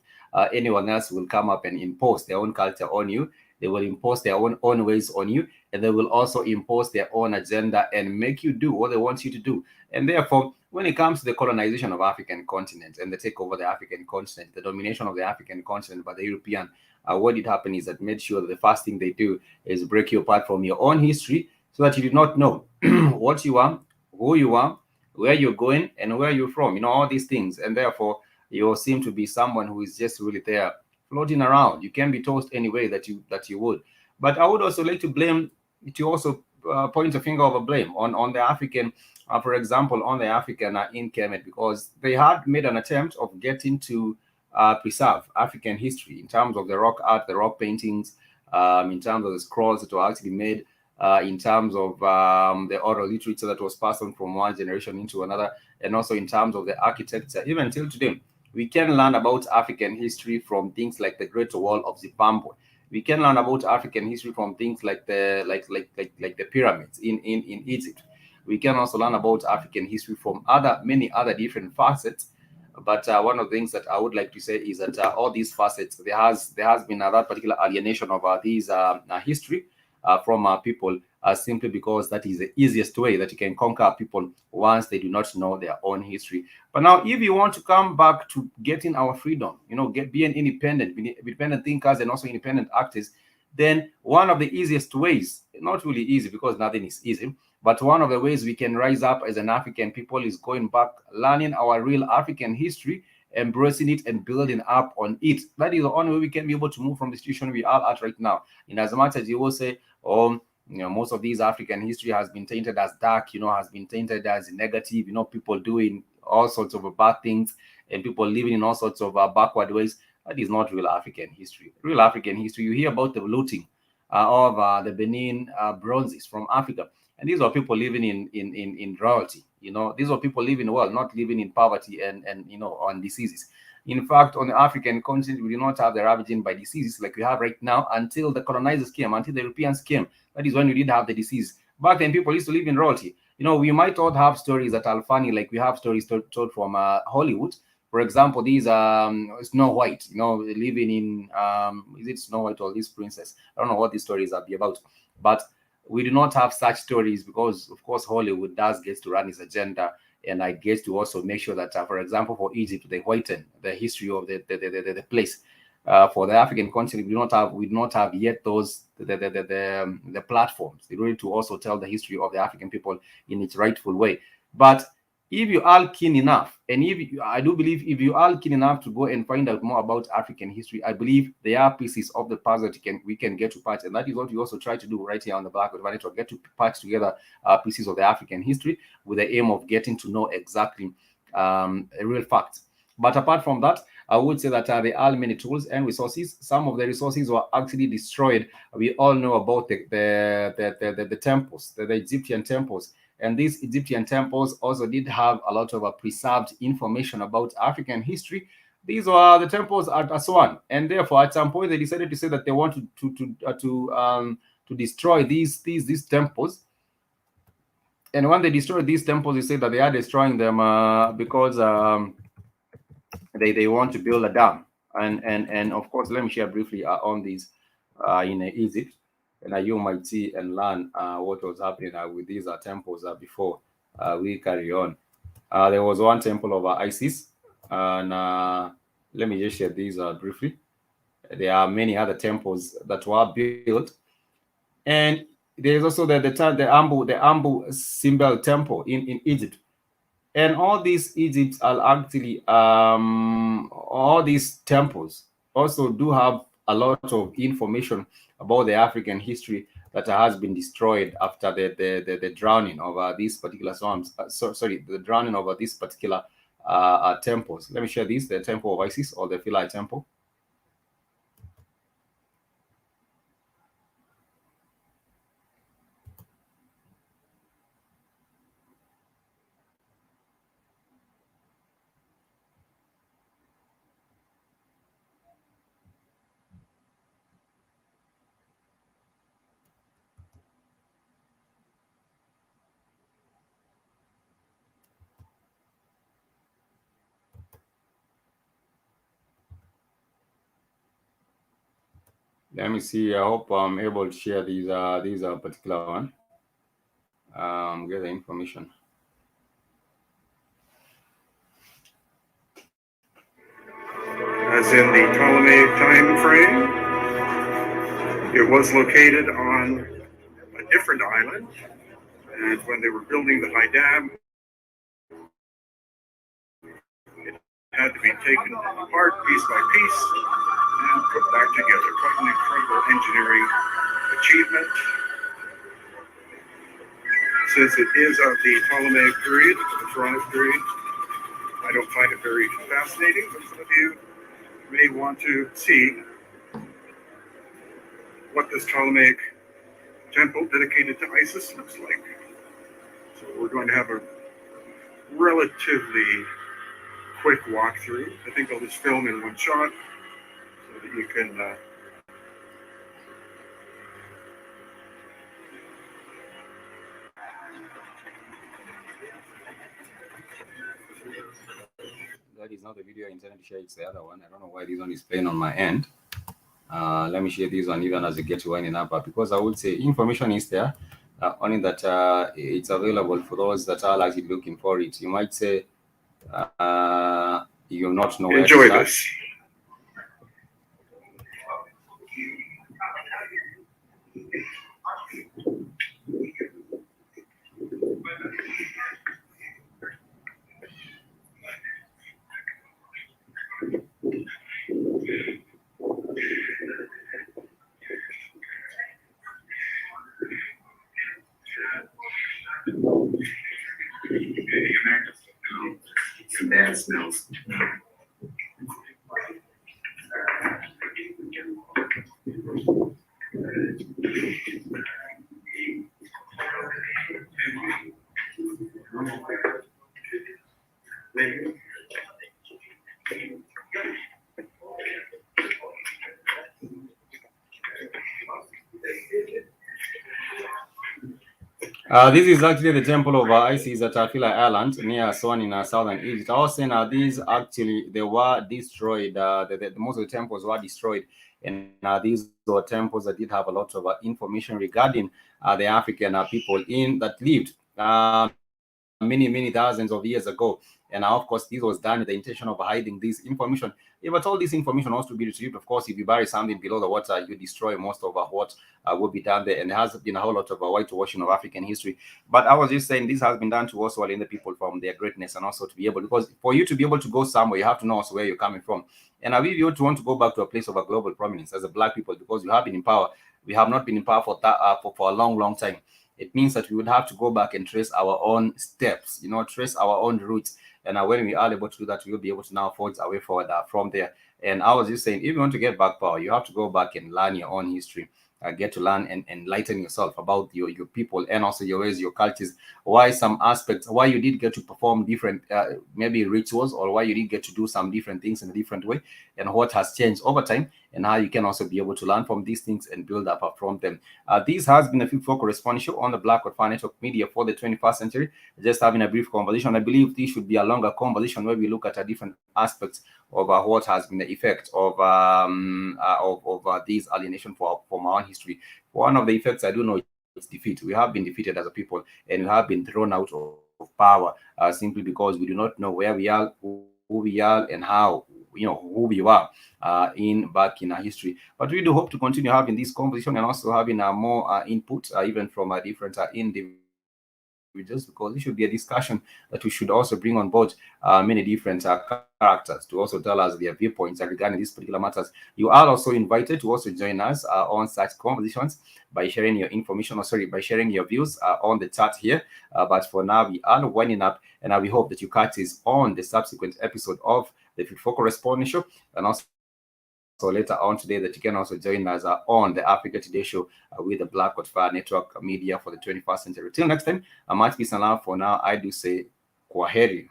anyone else will come up and impose their own culture on you. They will impose their own ways on you, and they will also impose their own agenda and make you do what they want you to do. And therefore, when it comes to the colonization of African continent and the takeover of the African continent, the domination of the African continent by the European, what did happen is that made sure that the first thing they do is break you apart from your own history so that you do not know what you are, who you are, where you're going, and where you're from, all these things. And therefore, you seem to be someone who is just really there floating around. You can be tossed any way that you would. But I would also like to point a finger of a blame on the African, for example, on the African incumbent, because they had made an attempt of getting to preserve African history in terms of the rock art, the rock paintings, in terms of the scrolls that were actually made, in terms of the oral literature that was passed on from one generation into another, and also in terms of the architecture. Even till today, we can learn about African history from things like the Great Wall of Zimbabwe. We can learn about African history from things like the pyramids in Egypt. We can also learn about African history from many other different facets. But one of the things that I would like to say is that all these facets, there has been that particular alienation of these history from people, simply because that is the easiest way that you can conquer people once they do not know their own history. But now, if you want to come back to getting our freedom, being independent thinkers and also independent actors, then one of the easiest ways, not really easy because nothing is easy, but one of the ways we can rise up as an African people is going back, learning our real African history, embracing it and building up on it. That is the only way we can be able to move from the situation we are at right now. And as much as you will say, most of these African history has been tainted as dark, has been tainted as negative, people doing all sorts of bad things and people living in all sorts of backward ways. That is not real African history. Real African history, you hear about the looting of the Benin bronzes from Africa. And these are people living in royalty. These are people living well, not living in poverty and on diseases. In fact, on the African continent, we do not have the ravaging by diseases like we have right now until the colonizers came, until the Europeans came. That is when we did have the disease. Back then, people used to live in royalty. We might not have stories that are funny, like we have stories told from Hollywood. For example, these Snow White, living in, is it Snow White or this princess? I don't know what these stories are about. But we do not have such stories because, of course, Hollywood does get to run its agenda, and I get to also make sure that, for example, for Egypt, they whiten the history of the place. for the African continent, we do not have yet those the platforms in order to also tell the history of the African people in its rightful way. But if you are keen enough, and I do believe if you are keen enough to go and find out more about African history, I believe there are pieces of the puzzle we can get to patch, and that is what we also try to do right here on the Black Whatever Network, get to patch together pieces of the African history with the aim of getting to know exactly a real fact. But apart from that, I would say that there are many tools and resources. Some of the resources were actually destroyed. We all know about the temples, the Egyptian temples. And these Egyptian temples also did have a lot of preserved information about African history. These were the temples at Aswan, and therefore, at some point, they decided to say that they want to destroy these temples. And when they destroyed these temples, they said that they are destroying them because they want to build a dam. And of course, let me share briefly on these in Egypt. And you might see and learn what was happening with these temples before we carry on. There was one temple of Isis, and let me just share these briefly. There are many other temples that were built, and there is also the Ambu Simbel temple in Egypt. And all these Egypts are actually all these temples also do have a lot of information about the African history that has been destroyed after the drowning of these particular storms. The drowning of these particular temples. Let me share this: the Temple of Isis, or the Philae Temple. Let me see. I hope I'm able to share these particular one. Get the information. As in the Ptolemaic time frame, it was located on a different island, and when they were building the high dam, it had to be taken apart piece by piece and put back together. Quite an incredible engineering achievement. Since it is of the Ptolemaic period, the Pharaonic period, I don't find it very fascinating, but some of you may want to see what this Ptolemaic temple dedicated to Isis looks like. So we're going to have a relatively quick walkthrough. I think I'll just film in one shot so that you can that is not the video I intended to share, it's the other one. I don't know why this one is playing on my end. Let me share this one even as you get to winding up, because I would say information is there, only that it's available for those that are actually looking for it. You might say you not know where enjoy to start. this. Some bad smells. This is actually the temple of Isis at Philae Island near Aswan in southern Egypt. I was saying these actually, they were destroyed. Most of the temples were destroyed. And these were temples that did have a lot of information regarding the African people that lived many thousands of years ago. And of course, this was done with the intention of hiding this information. Yeah, but all this information wants to be retrieved. Of course, if you bury something below the water, you destroy most of what will be done there. And there has been a whole lot of whitewashing of African history. But I was just saying this has been done to also alien the people from their greatness, and also to be able, because for you to be able to go somewhere, you have to know also where you're coming from. And I really want to go back to a place of a global prominence as a Black people, because you have been in power. We have not been in power for a long, long time. It means that we would have to go back and trace our own steps, trace our own roots. And when we are able to do that, we will be able to now forge our way forward from there. And I was just saying, if you want to get back power, you have to go back and learn your own history. Get to learn and enlighten yourself about your people, and also your ways, your cultures, why some aspects, why you did get to perform different maybe rituals, or why you did get to do some different things in a different way, and what has changed over time, and how you can also be able to learn from these things and build up from them. This has been a Food for Correspondence show on the Black Code Fire Network Media for the 21st century. Just having a brief conversation. I believe this should be a longer conversation where we look at different aspects of what has been the effect of these alienation from our own history. One of the effects I do know is defeat. We have been defeated as a people, and we have been thrown out of power simply because we do not know where we are, who we are, and how who we were back in our history. But we do hope to continue having this conversation and also having more input even from different individuals, because it should be a discussion that we should also bring on board many different characters to also tell us their viewpoints regarding these particular matters. You are also invited to also join us on such conversations by sharing your information, by sharing your views on the chat here. But for now, we are winding up, and we hope that you catch this on the subsequent episode of the Food for Correspondence show, and also later on today that you can also join us on the Africa Today show with the Black Code Fire Network Media for the 21st century. Till next time, much peace and love. For now, I do say kwaheri.